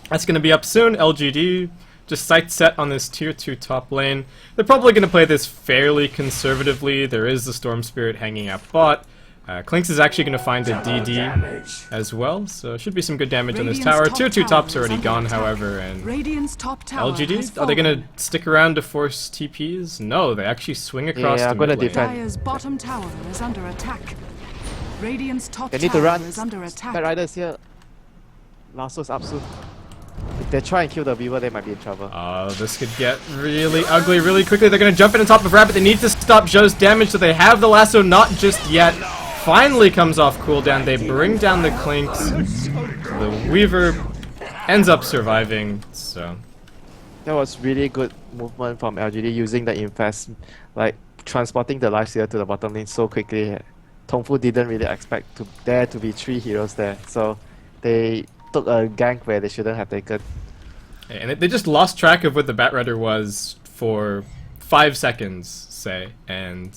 Speaker 1: that's gonna be up soon. LGD. Just sight set on this tier 2 top lane. They're probably going to play this fairly conservatively. There is the Storm Spirit hanging out bot. Clinks is actually going to find a DD as well, so should be some good damage on this tower. Tier 2 top's already gone, however, and LGD, are they going to stick around to force TPs? No, they actually swing across
Speaker 3: to mid lane.
Speaker 2: Dire's bottom tower is under attack. Radiant's top
Speaker 3: they need to
Speaker 2: tower
Speaker 3: run.
Speaker 2: is under attack.
Speaker 3: Bad Rider's here. Lasso's up soon. If they try and kill the Weaver, they might be in trouble.
Speaker 1: This could get really ugly really quickly. They're going to jump in on top of Rabbit. They need to stop Zhou's damage, so they have the lasso, not just yet. Finally comes off cooldown. They bring down the Clinks. The Weaver ends up surviving, so...
Speaker 3: That was really good movement from LGD using the infest, transporting the Lifesteal to the bottom lane so quickly. Tongfu didn't really expect there to be 3 heroes there, so they took a gank where they shouldn't have taken.
Speaker 1: And they just lost track of what the Batrider was for 5 seconds, say, and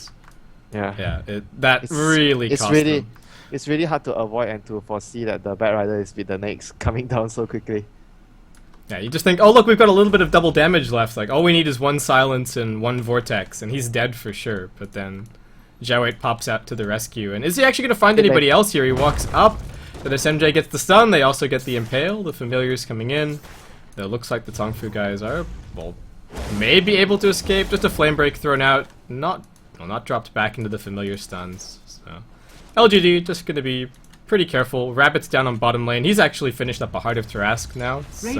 Speaker 1: that really cost them.
Speaker 3: It's really hard to avoid and to foresee that the Batrider is with the Nyx coming down so quickly.
Speaker 1: Yeah, you just think, oh look, we've got a little bit of double damage left, all we need is 1 silence and 1 vortex, and he's dead for sure, but then Zhao 8 pops out to the rescue, and is he actually going to find anybody else here? He walks up. The SMJ gets the stun, they also get the Impale, the Familiars coming in. It looks like the Tongfu guys are, well, maybe able to escape. Just a Flame Break thrown out, not dropped back into the Familiar stuns. So LGD just going to be pretty careful. Rabbit's down on bottom lane. He's actually finished up a Heart of Tarrasque now. So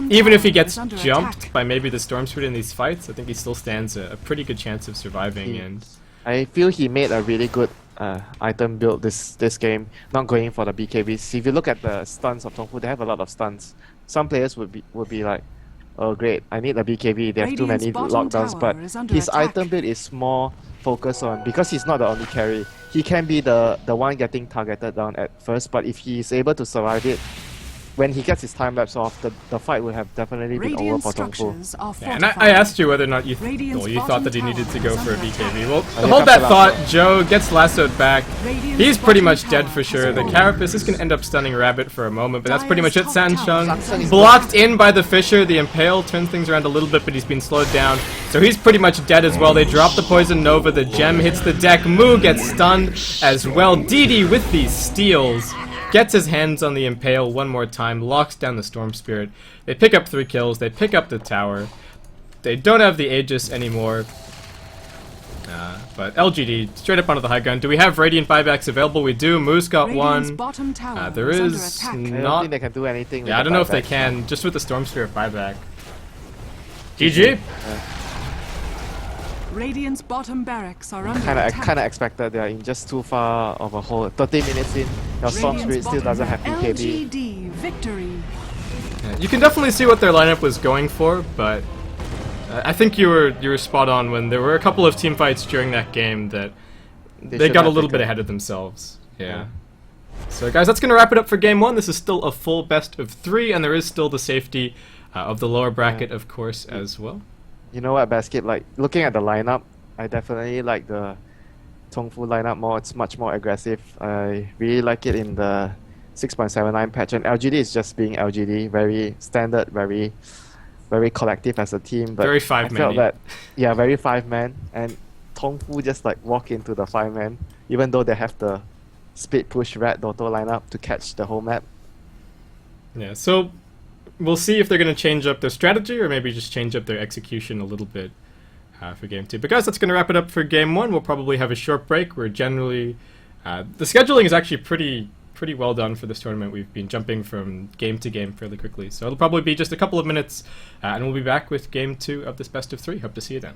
Speaker 1: even if he gets jumped by maybe the Storm Spirit in these fights, I think he still stands a pretty good chance of surviving.
Speaker 3: I feel he made a really good item build this game, not going for the BKBs. If you look at the stuns of Tongfu, they have a lot of stuns. Some players would be like, oh great, I need a BKB, they have too many lockdowns, but his item build is more focused on, because he's not the only carry, he can be the one getting targeted down at first, but if he is able to survive it, when he gets his time lapse off, the fight would have definitely been over for Tongfu.
Speaker 1: Yeah, and I asked you whether or not you thought that he needed to go for a BKB. Well, hold that thought. Zhou gets lassoed back. He's pretty much dead for sure. The Carapace is going to end up stunning Rabbit for a moment, but that's pretty much it. Sansheng blocked in by the Fissure. The Impale turns things around a little bit, but he's been slowed down. So he's pretty much dead as well. They drop the Poison Nova. The gem hits the deck. Mu gets stunned as well. DD with these steals. Gets his hands on the Impale one more time, locks down the Storm Spirit. They pick up 3 kills, they pick up the tower. They don't have the Aegis anymore. but LGD straight up onto the high ground. Do we have Radiant buybacks available? We do. Moose got
Speaker 2: Radiant's
Speaker 1: one.
Speaker 2: bottom tower
Speaker 1: There
Speaker 2: is under
Speaker 1: is
Speaker 2: attack.
Speaker 3: I don't
Speaker 1: not.
Speaker 3: think they can do anything.
Speaker 1: Yeah, I
Speaker 3: with
Speaker 1: don't
Speaker 3: the
Speaker 1: know if they
Speaker 3: buyback.
Speaker 1: can. Just with the Storm Spirit buyback. GG.
Speaker 2: Radiant's bottom barracks are under
Speaker 3: I
Speaker 2: attack.
Speaker 3: kind of expected they are in just too far of a hole. 30 minutes in, your Storm
Speaker 2: Radiant's
Speaker 3: Spirit still
Speaker 2: bottom
Speaker 3: doesn't have
Speaker 2: barrack-
Speaker 3: BKB.
Speaker 2: LGD victory.
Speaker 1: Yeah, you can definitely see what their lineup was going for, but I think you were spot on when there were a couple of team fights during that game that they
Speaker 3: should
Speaker 1: got a
Speaker 3: have
Speaker 1: little bit
Speaker 3: taken-
Speaker 1: ahead of themselves. Yeah. So guys, that's going to wrap it up for game 1. This is still a full best of 3, and there is still the safety of the lower bracket, of course, as well.
Speaker 3: You know what, Basket? Like, looking at the lineup, I definitely like the Tongfu lineup more. It's much more aggressive. I really like it in the 6.79 patch, and LGD is just being LGD, very standard, very collective as a team. But
Speaker 1: Very
Speaker 3: I felt
Speaker 1: five-man-y.
Speaker 3: that, yeah, very 5-man, and Tongfu just like walk into the 5-man, even though they have the split push red Dotto lineup to catch the whole map.
Speaker 1: Yeah, so we'll see if they're going to change up their strategy or maybe just change up their execution a little bit for game 2. But guys, that's going to wrap it up for game 1. We'll probably have a short break. We're generally... the scheduling is actually pretty well done for this tournament. We've been jumping from game to game fairly quickly. So it'll probably be just a couple of minutes, and we'll be back with game 2 of this best of 3. Hope to see you then.